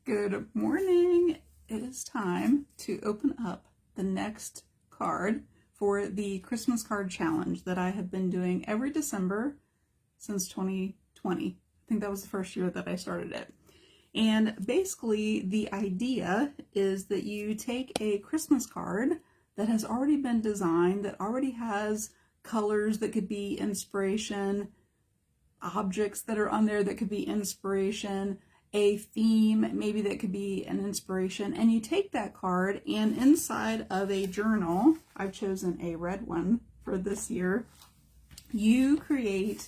Good morning. It is time to open up the next card for the Christmas card challenge that I have been doing every December since 2020. I think that was the first year that I started it. And basically the idea is that you take a Christmas card that has already been designed, that already has colors that could be inspiration, objects that are on there that could be inspiration, a theme maybe that could be an inspiration, and you take that card and inside of a journal, I've chosen a red one for this year, you create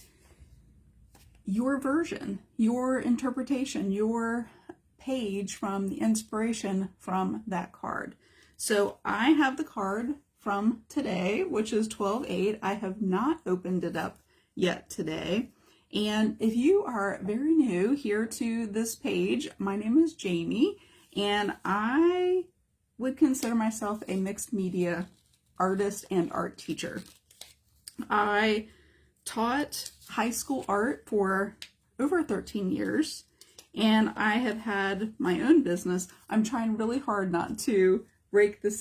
your version, your interpretation, your page from the inspiration from that card. So I have the card from today, which is 12/8. I have not opened it up yet today. And if you are very new here to this page, my name is Jamie, and I would consider myself a mixed media artist and art teacher. I taught high school art for over 13 years, and I have had my own business. I'm trying really hard not to break the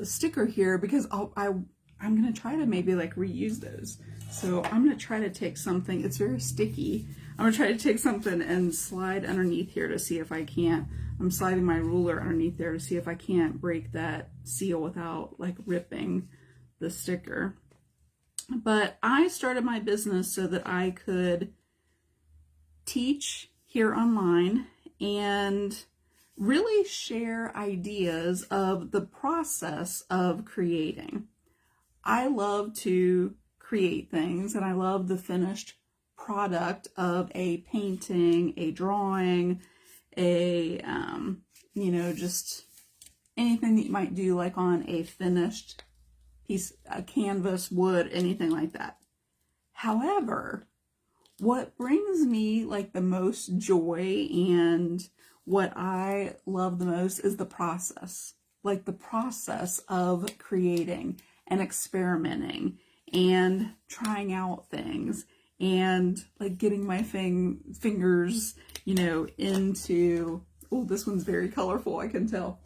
sticker here because I'm going to try to maybe like reuse those. So I'm going to try to take something, it's very sticky. I'm going to try to take something and slide underneath here to see if I can't. I'm sliding my ruler underneath there to see if I can't break that seal without like ripping the sticker. But I started my business so that I could teach here online and really share ideas of the process of creating. I love to create things, and I love the finished product of a painting, a drawing, just anything that you might do like on a finished piece, a canvas, wood, anything like that. However, what brings me like the most joy and what I love the most is the process, like the process of creating and experimenting and trying out things and like getting my fingers, into, oh, this one's very colorful, I can tell.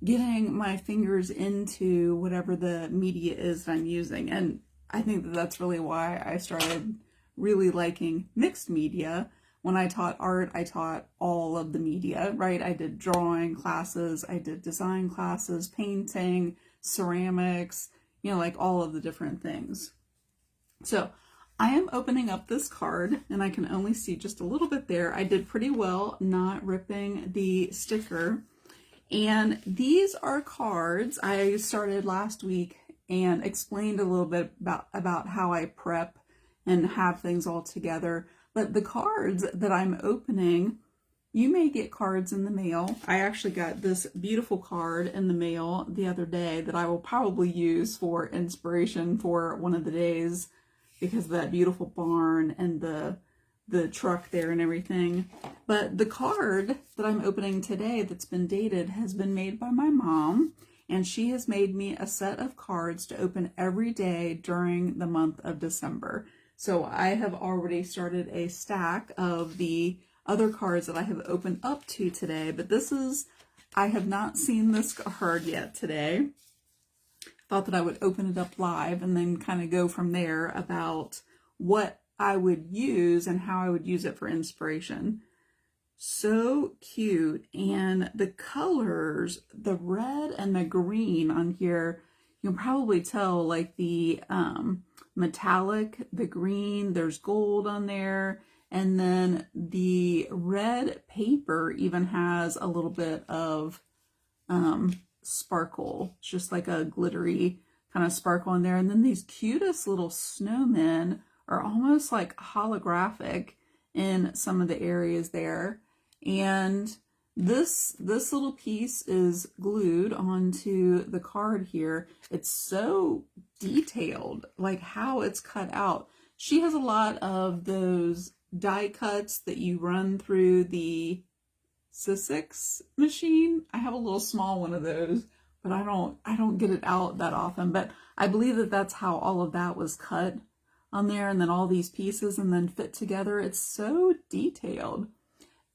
Getting my fingers into whatever the media is that I'm using. And I think that that's really why I started really liking mixed media. When I taught art, I taught all of the media, right? I did drawing classes, I did design classes, painting, ceramics, like all of the different things. So I am opening up this card and I can only see just a little bit there. I did pretty well not ripping the sticker. And these are cards I started last week and explained a little bit about how I prep and have things all together. But the cards that I'm opening, you may get cards in the mail. I actually got this beautiful card in the mail the other day that I will probably use for inspiration for one of the days because of that beautiful barn and the truck there and everything. But the card that I'm opening today that's been dated has been made by my mom, and she has made me a set of cards to open every day during the month of December. So I have already started a stack of the other cards that I have opened up to today, but I have not seen this card yet today. Thought that I would open it up live and then kind of go from there about what I would use and how I would use it for inspiration. So cute. And the colors, the red and the green on here, you can probably tell like the metallic, the green, there's gold on there. And then the red paper even has a little bit of sparkle. It's just like a glittery kind of sparkle in there. And then these cutest little snowmen are almost like holographic in some of the areas there. And this little piece is glued onto the card here. It's so detailed, like how it's cut out. She has a lot of those die cuts that you run through the Sizzix machine. I have a little small one of those, but I don't get it out that often. But I believe that that's how all of that was cut on there, and then all these pieces and then fit together. It's so detailed.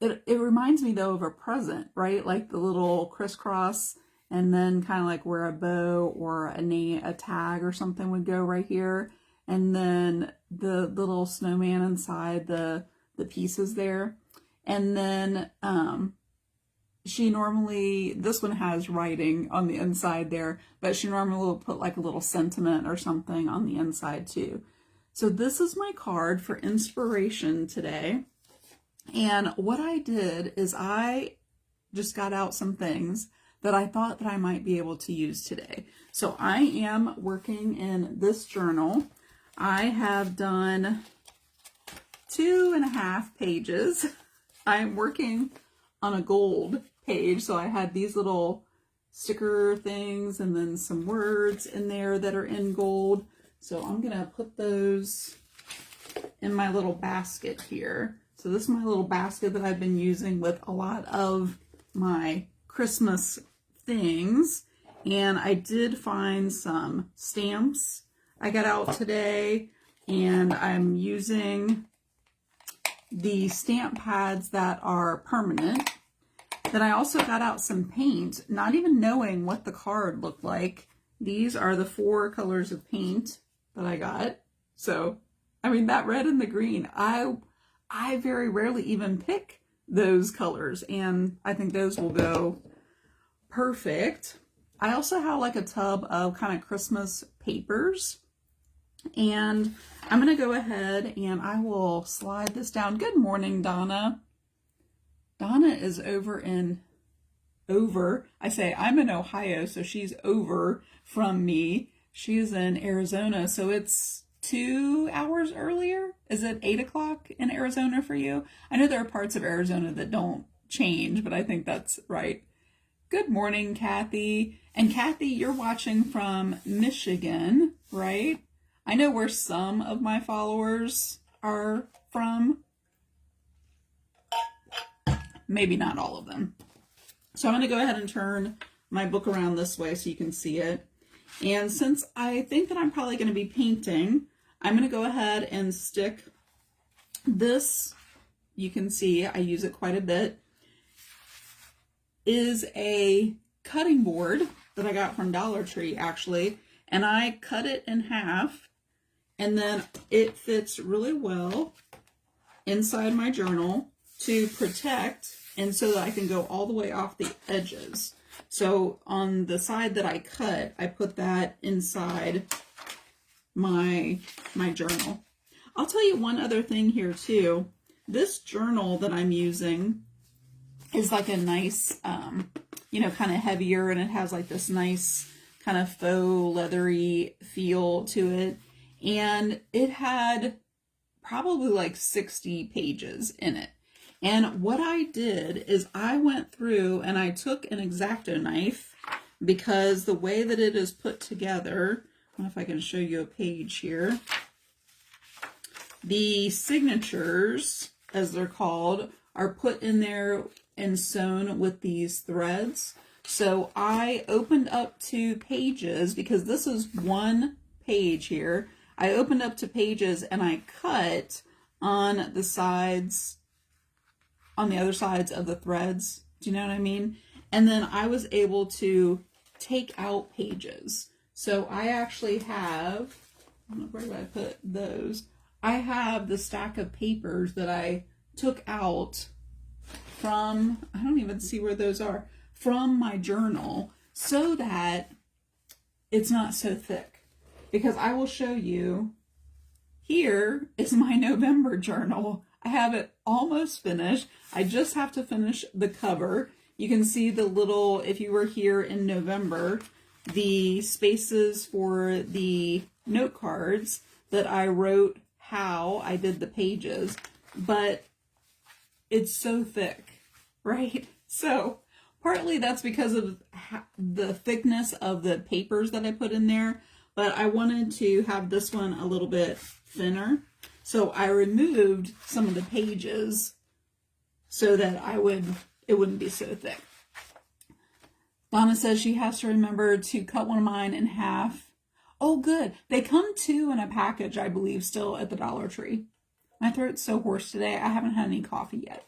It reminds me though of a present, right? Like the little crisscross, and then kind of like where a bow or a tag or something would go right here. And then the little snowman inside the pieces there. And then this one has writing on the inside there, but she normally will put like a little sentiment or something on the inside too. So this is my card for inspiration today. And what I did is I just got out some things that I thought that I might be able to use today. So I am working in this journal. I have done 2.5 pages. I'm working on a gold page. So I had these little sticker things and then some words in there that are in gold. So I'm going to put those in my little basket here. So this is my little basket that I've been using with a lot of my Christmas things. And I did find some stamps I got out today, and I'm using the stamp pads that are permanent. Then I also got out some paint, not even knowing what the card looked like. These are the 4 colors of paint that I got. So, I mean, that red and the green, I very rarely even pick those colors, and I think those will go perfect. I also have like a tub of kind of Christmas papers, and I'm going to go ahead and I will slide this down. Good morning, Donna. Donna is I say I'm in Ohio, so she's over from me. She's in Arizona, so it's 2 hours earlier. Is it 8 o'clock in Arizona for you? I know there are parts of Arizona that don't change, but I think that's right. Good morning, Kathy. And Kathy, you're watching from Michigan, right? I know where some of my followers are from. Maybe not all of them. So I'm going to go ahead and turn my book around this way so you can see it. And since I think that I'm probably going to be painting, I'm going to go ahead and stick this, you can see I use it quite a bit, is a cutting board that I got from Dollar Tree actually, and I cut it in half, and then it fits really well inside my journal to protect, and so that I can go all the way off the edges. So on the side that I cut, I put that inside my journal. I'll tell you one other thing here too. This journal that I'm using is like a nice, kind of heavier, and it has like this nice kind of faux leathery feel to it. And it had probably like 60 pages in it. And what I did is I went through and I took an X-Acto knife, because the way that it is put together, I don't know if I can show you a page here. The signatures, as they're called, are put in there and sewn with these threads. So I opened up 2 pages, because this is one page here. I opened up 2 pages and I cut on the sides, on the other sides of the threads. Do you know what I mean? And then I was able to take out pages. So I actually have, where did I put those? I have the stack of papers that I took out from, I don't even see where those are, from my journal, so that it's not so thick. Because I will show you, here is my November journal. I have it almost finished. I just have to finish the cover. You can see the little, if you were here in November, the spaces for the note cards that I wrote how I did the pages, but it's so thick, right? So partly that's because of the thickness of the papers that I put in there, but I wanted to have this one a little bit thinner. So I removed some of the pages so that it wouldn't be so thick. Donna says she has to remember to cut one of mine in half. Oh, good. They come 2 in a package, I believe, still at the Dollar Tree. My throat's so hoarse today. I haven't had any coffee yet.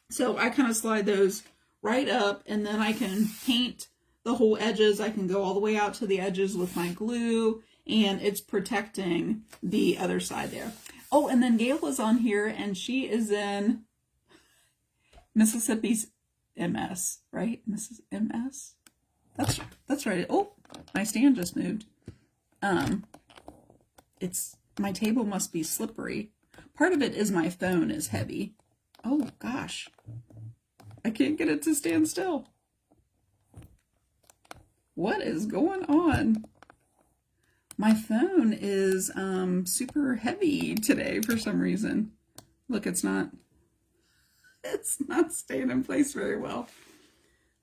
So I kind of slide those right up, and then I can paint the whole edges. I can go all the way out to the edges with my glue, and it's protecting the other side there. Oh, and then Gail is on here, and she is in Mississippi's MS, right? Mrs. MS? That's right. Oh, my stand just moved. It's my table must be slippery. Part of it is my phone is heavy. Oh gosh. I can't get it to stand still. What is going on? My phone is super heavy today for some reason. Look, it's not staying in place very well.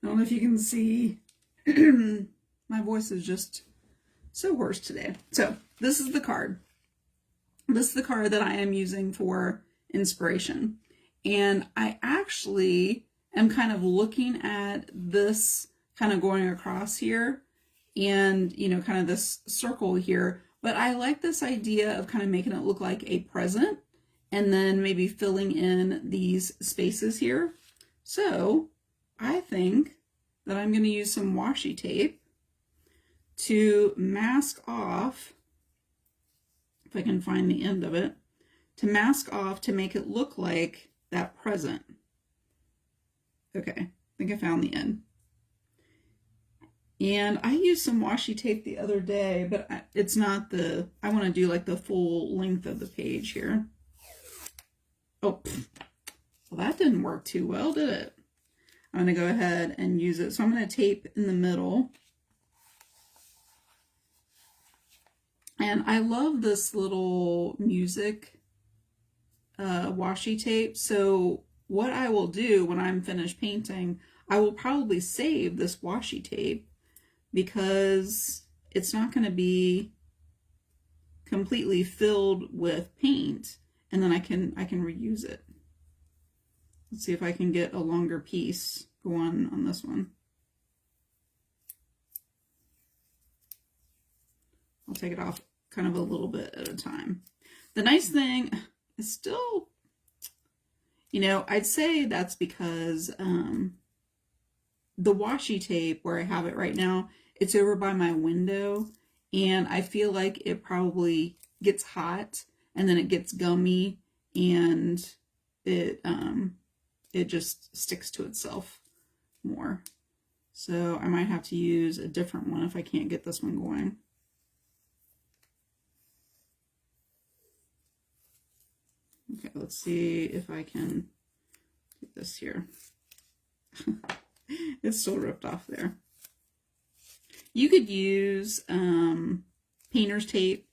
I don't know if you can see. My voice is just so hoarse today. So this is the card. This is the card that I am using for inspiration. And I actually am kind of looking at this kind of going across here and, you know, kind of this circle here. But I like this idea of kind of making it look like a present and then maybe filling in these spaces here. So I think that I'm going to use some washi tape to mask off, if I can find the end of it, to mask off to make it look like that present. Okay, I think I found the end. And I used some washi tape the other day, but it's not the, I want to do like the full length of the page here. Oh, well that didn't work too well, did it? I'm going to go ahead and use it. So I'm going to tape in the middle. And I love this little music washi tape. So what I will do when I'm finished painting, I will probably save this washi tape because it's not going to be completely filled with paint, and then I can reuse it. Let's see if I can get a longer piece going on this one. I'll take it off kind of a little bit at a time. The nice thing is still, you know, I'd say that's because the washi tape where I have it right now, it's over by my window, and I feel like it probably gets hot and then it gets gummy and it just sticks to itself more. So I might have to use a different one if I can't get this one going. Okay, let's see if I can do this here. It's still ripped off there. You could use painter's tape.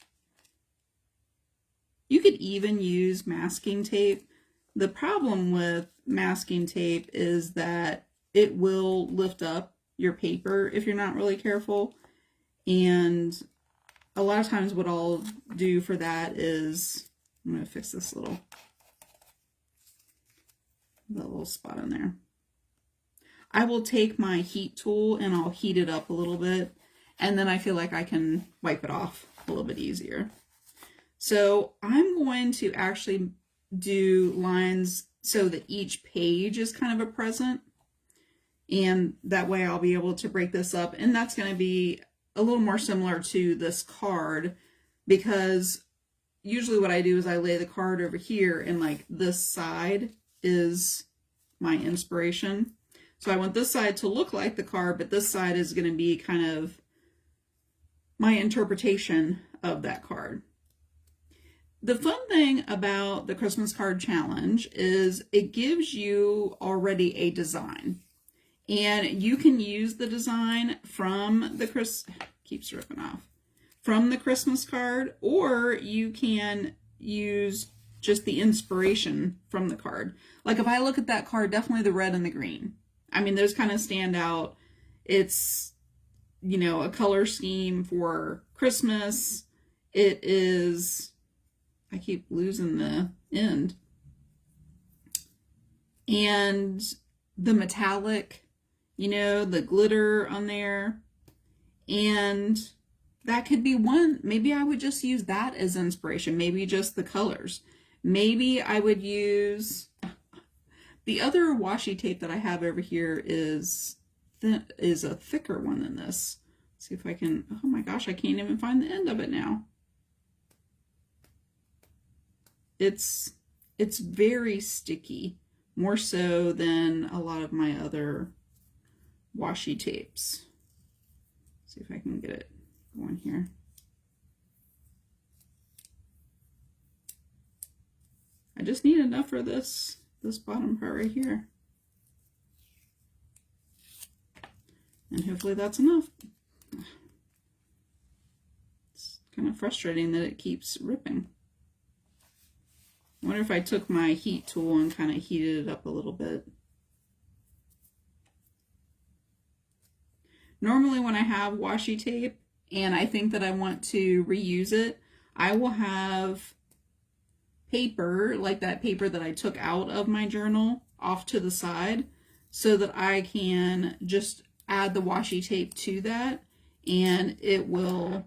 You could even use masking tape. The problem with masking tape is that it will lift up your paper if you're not really careful. And a lot of times what I'll do for that is, I'm going to fix this little spot in there. I will take my heat tool and I'll heat it up a little bit, and then I feel like I can wipe it off a little bit easier. So I'm going to actually do lines so that each page is kind of a present, and that way I'll be able to break this up, and that's going to be a little more similar to this card, because usually what I do is I lay the card over here, and like this side is my inspiration. So I want this side to look like the card, but this side is going to be kind of my interpretation of that card. The fun thing about the Christmas card challenge is it gives you already a design, and you can use the design from the keeps ripping off, from the Christmas card, or you can use just the inspiration from the card. Like if I look at that card, definitely the red and the green. I mean, those kind of stand out. It's, you know, a color scheme for Christmas. It is, I keep losing the end. And the metallic you know, the glitter on there. And that could be one. Maybe I would just use that as inspiration. Maybe just the colors. Maybe I would use the other washi tape that I have over here is a thicker one than this. Let's see if I can, oh my gosh, I can't even find the end of it now. It's very sticky, more so than a lot of my other washi tapes. Let's see if I can get it going here. I just need enough for this bottom part right here. And hopefully that's enough. It's kind of frustrating that it keeps ripping. I wonder if I took my heat tool and kind of heated it up a little bit. Normally when I have washi tape and I think that I want to reuse it, I will have paper, like that paper that I took out of my journal, off to the side so that I can just add the washi tape to that, and it'll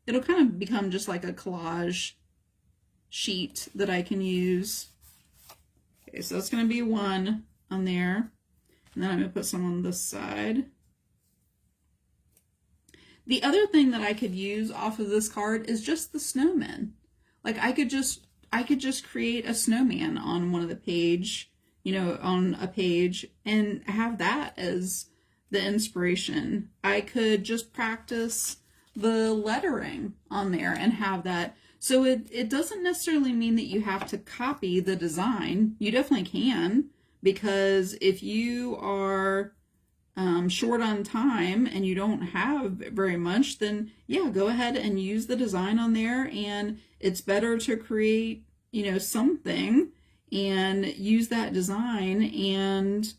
kind of become just like a collage sheet that I can use. Okay, so that's going to be one on there, and then I'm going to put some on this side. The other thing that I could use off of this card is just the snowman. Like I could just create a snowman on one of the page, you know, on a page, and have that as the inspiration. I could just practice the lettering on there and have that. So it doesn't necessarily mean that you have to copy the design. You definitely can, because if you are short on time and you don't have very much, then yeah, go ahead and use the design on there. And it's better to create, you know, something and use that design, and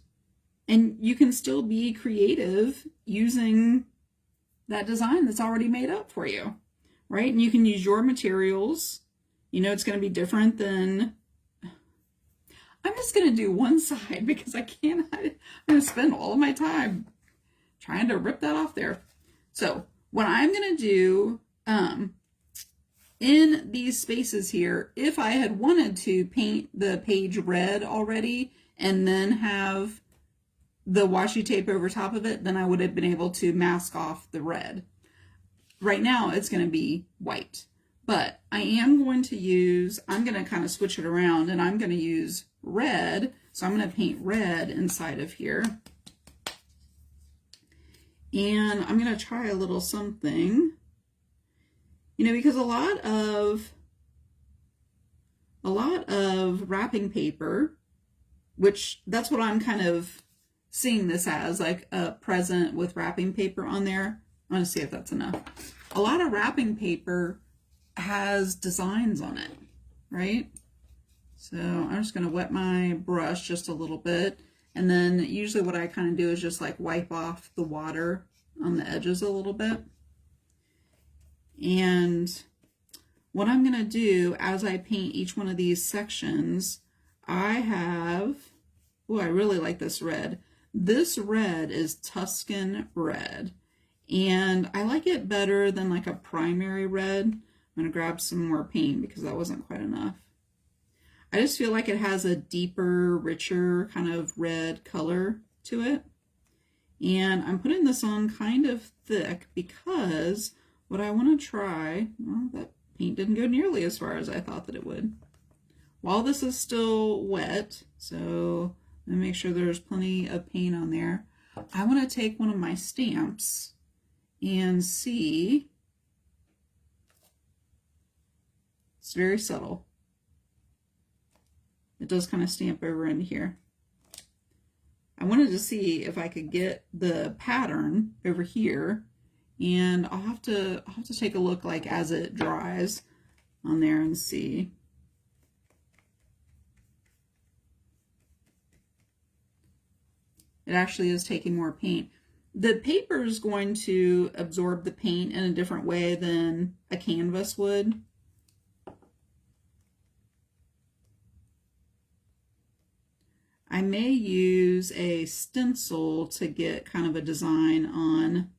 you can still be creative using that design that's already made up for you, right? And you can use your materials. You know, it's going to be different than, I'm just going to do one side because I'm going to spend all of my time trying to rip that off there. So what I'm going to do in these spaces here, if I had wanted to paint the page red already and then have the washi tape over top of it, then I would have been able to mask off the red. Right now it's going to be white, but I am going to use, I'm going to kind of switch it around, and I'm going to use red. So I'm going to paint red inside of here. And I'm going to try a little something, you know, because a lot of wrapping paper, which that's what I'm kind of seeing this as, like a present with wrapping paper on there. I'm going to see if that's enough. A lot of wrapping paper has designs on it, right? So I'm just going to wet my brush just a little bit. And then usually what I kind of do is just like wipe off the water on the edges a little bit. And what I'm going to do as I paint each one of these sections, I have, oh, I really like this red. This red is Tuscan red, and I like it better than like a primary red. I'm going to grab some more paint because that wasn't quite enough. I just feel like it has a deeper, richer kind of red color to it. And I'm putting this on kind of thick because what I want to try, well, that paint didn't go nearly as far as I thought that it would. While this is still wet, so let me make sure there's plenty of paint on there. I want to take one of my stamps and see. It's very subtle. It does kind of stamp over into here. I wanted to see if I could get the pattern over here, and I'll have to take a look like as it dries on there and see. It actually is taking more paint. The paper is going to absorb the paint in a different way than a canvas would. I may use a stencil to get kind of a design on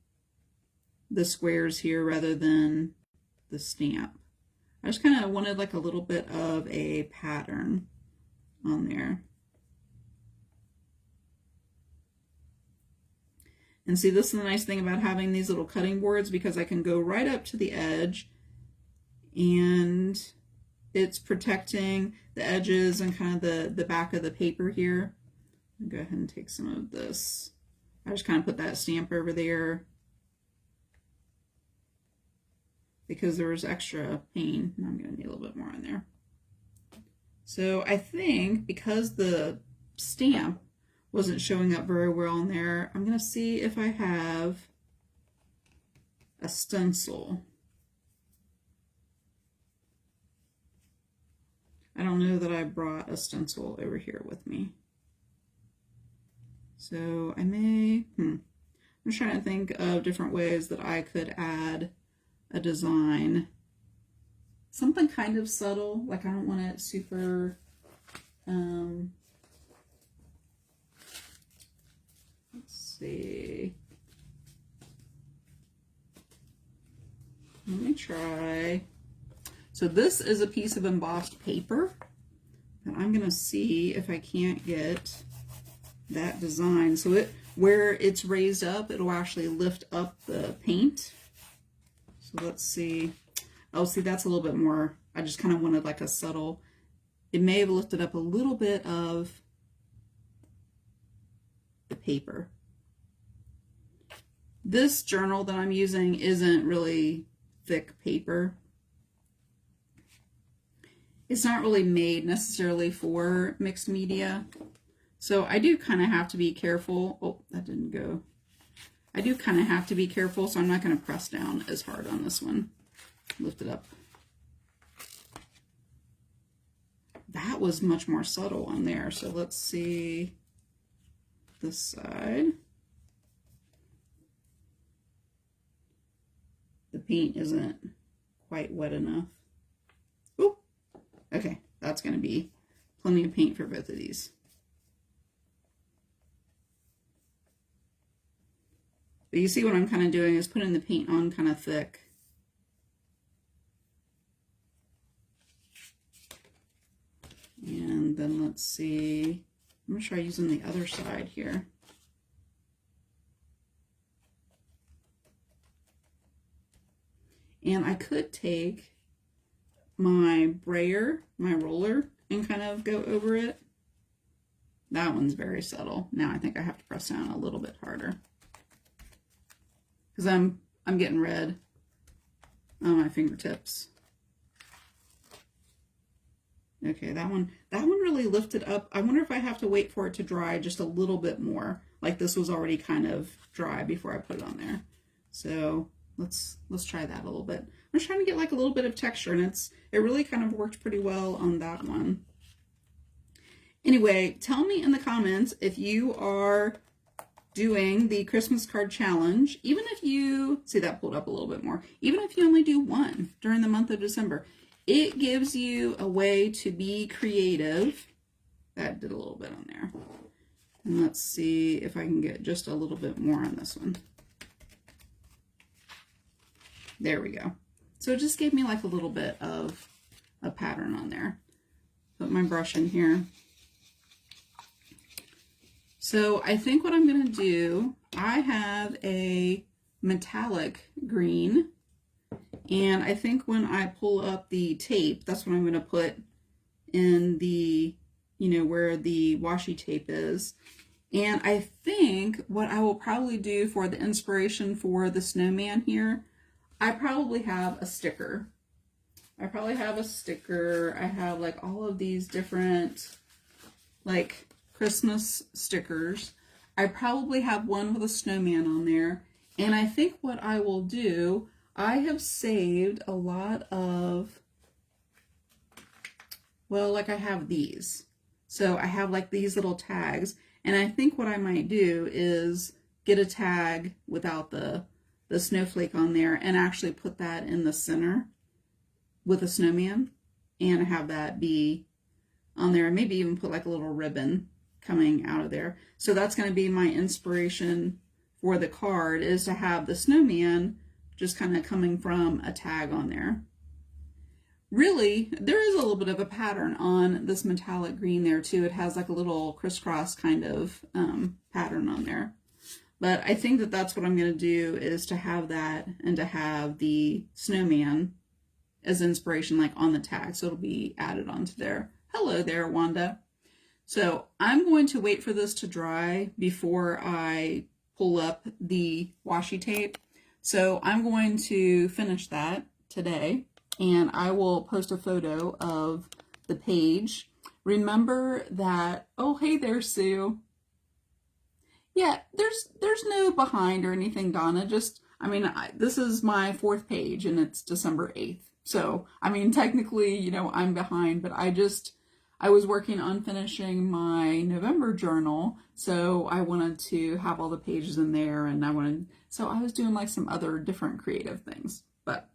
the squares here rather than the stamp. I just kind of wanted like a little bit of a pattern on there. And see, this is the nice thing about having these little cutting boards, because I can go right up to the edge and it's protecting the edges and kind of the back of the paper here. I'll go ahead and take some of this. I just kind of put that stamp over there because there was extra paint, and I'm going to need a little bit more in there. So I think because the stamp wasn't showing up very well in there, I'm going to see if I have a stencil. I don't know that I brought a stencil over here with me. So I may, I'm just trying to think of different ways that I could add a design. Something kind of subtle, like I don't want it super, let's see. Let me try. So this is a piece of embossed paper, and I'm going to see if I can't get that design. So it, where it's raised up, it'll actually lift up the paint. So let's see. Oh, see, that's a little bit more. I just kind of wanted like a subtle. It may have lifted up a little bit of the paper. This journal that I'm using isn't really thick paper. It's not really made necessarily for mixed media. So I do kind of have to be careful. Oh, that didn't go. I do kind of have to be careful, so I'm not going to press down as hard on this one. Lift it up. That was much more subtle on there. So let's see this side. The paint isn't quite wet enough. Ooh. Okay, that's going to be plenty of paint for both of these. But you see what I'm kind of doing is putting the paint on kind of thick. And then let's see, I'm going to try using the other side here. And I could take my brayer, my roller, and kind of go over it. That one's very subtle. Now I think I have to press down a little bit harder, because I'm getting red on my fingertips. Okay, that one really lifted up. I wonder if I have to wait for it to dry just a little bit more. Like this was already kind of dry before I put it on there. So let's try that a little bit. I'm just trying to get like a little bit of texture, and it really kind of worked pretty well on that one. Anyway, tell me in the comments if you are doing the Christmas card challenge. Even if you, see that pulled up a little bit more, even if you only do one during the month of December, it gives you a way to be creative. That did a little bit on there. And let's see if I can get just a little bit more on this one. There we go. So it just gave me like a little bit of a pattern on there. Put my brush in here. So I think what I'm going to do, I have a metallic green, and I think when I pull up the tape, that's what I'm going to put in the, where the washi tape is. And I think what I will probably do for the inspiration for the snowman here, I probably have a sticker. I have like all of these different like Christmas stickers. I probably have one with a snowman on there. And I think what I will do, I have saved a lot of, well, like I have these. So I have like these little tags. And I think what I might do is get a tag without the snowflake on there and actually put that in the center with a snowman and have that be on there, and maybe even put like a little ribbon coming out of there. So that's going to be my inspiration for the card, is to have the snowman just kind of coming from a tag on there. Really, there is a little bit of a pattern on this metallic green there too. It has like a little crisscross kind of pattern on there. But I think that that's what I'm going to do, is to have that and to have the snowman as inspiration, like on the tag. So it'll be added onto there. Hello there, Wanda. So I'm going to wait for this to dry before I pull up the washi tape. So I'm going to finish that today, and I will post a photo of the page. Remember that, oh, hey there, Sue. Yeah, there's no behind or anything, Donna. Just, I mean, this is my 4th page, and it's December 8th. So, I mean, technically, you know, I'm behind, but I was working on finishing my November journal, so I wanted to have all the pages in there, and so I was doing like some other different creative things. But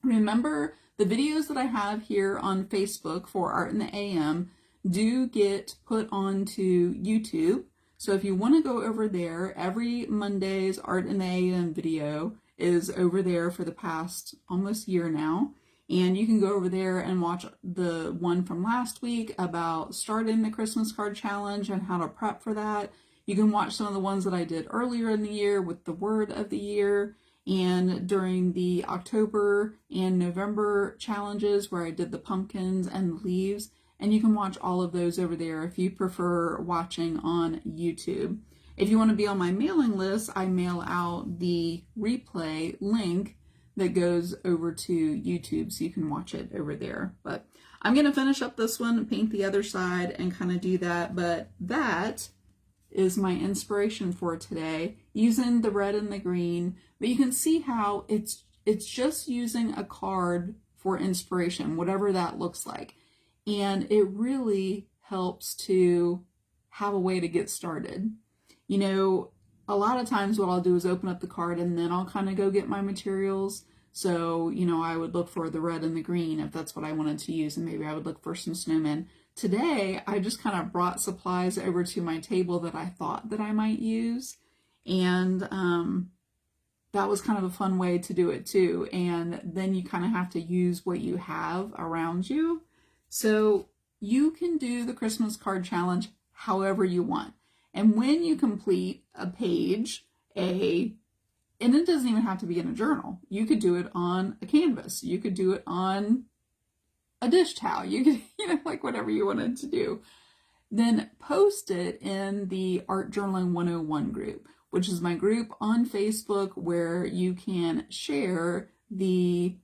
remember, the videos that I have here on Facebook for Art in the AM do get put onto YouTube. So if you want to go over there, every Monday's Art in the AM video is over there for the past almost year now. And you can go over there and watch the one from last week about starting the Christmas card challenge and how to prep for that. You can watch some of the ones that I did earlier in the year with the word of the year, and during the October and November challenges where I did the pumpkins and the leaves. And you can watch all of those over there if you prefer watching on YouTube. If you want to be on my mailing list, I mail out the replay link that goes over to YouTube, so you can watch it over there. But I'm going to finish up this one and paint the other side and kind of do that. But that is my inspiration for today, using the red and the green. But you can see how it's just using a card for inspiration, whatever that looks like. And it really helps to have a way to get started. You know, a lot of times what I'll do is open up the card and then I'll kind of go get my materials. So, you know, I would look for the red and the green if that's what I wanted to use, and maybe I would look for some snowmen. Today, I just kind of brought supplies over to my table that I thought that I might use. And that was kind of a fun way to do it too. And then you kind of have to use what you have around you. So you can do the Christmas card challenge however you want. And when you complete a page, and it doesn't even have to be in a journal. You could do it on a canvas. You could do it on a dish towel. You could, you know, like whatever you wanted to do. Then post it in the Art Journaling 101 group, which is my group on Facebook where you can share the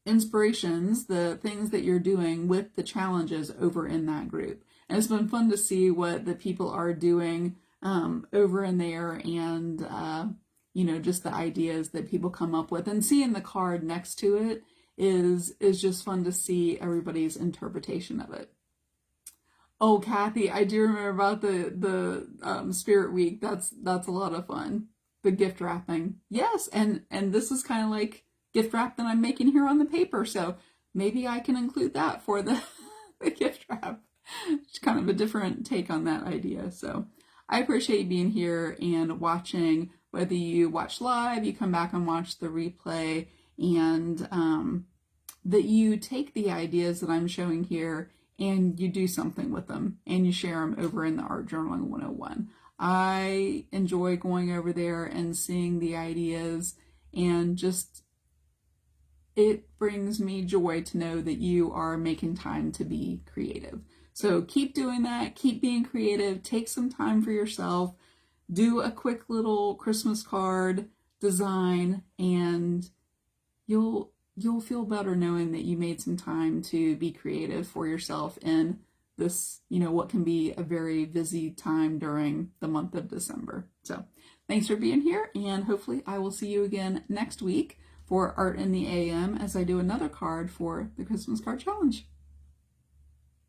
inspirations, the things that you're doing with the challenges over in that group. And it's been fun to see what the people are doing over in there, and you know, just the ideas that people come up with, and seeing the card next to it is just fun to see everybody's interpretation of it. Oh, Kathy, I do remember about the Spirit Week. That's a lot of fun. The gift wrapping, yes, and this is kind of like gift wrap that I'm making here on the paper, so maybe I can include that for the gift wrap. It's kind of a different take on that idea. So I appreciate being here and watching, whether you watch live, you come back and watch the replay, and that you take the ideas that I'm showing here and you do something with them and you share them over in the Art Journaling 101. I enjoy going over there and seeing the ideas, and just it brings me joy to know that you are making time to be creative. So keep doing that, keep being creative, take some time for yourself, do a quick little Christmas card design, and you'll feel better knowing that you made some time to be creative for yourself in this, you know, what can be a very busy time during the month of December. So thanks for being here, and hopefully I will see you again next week for Art in the AM as I do another card for the Christmas Card Challenge.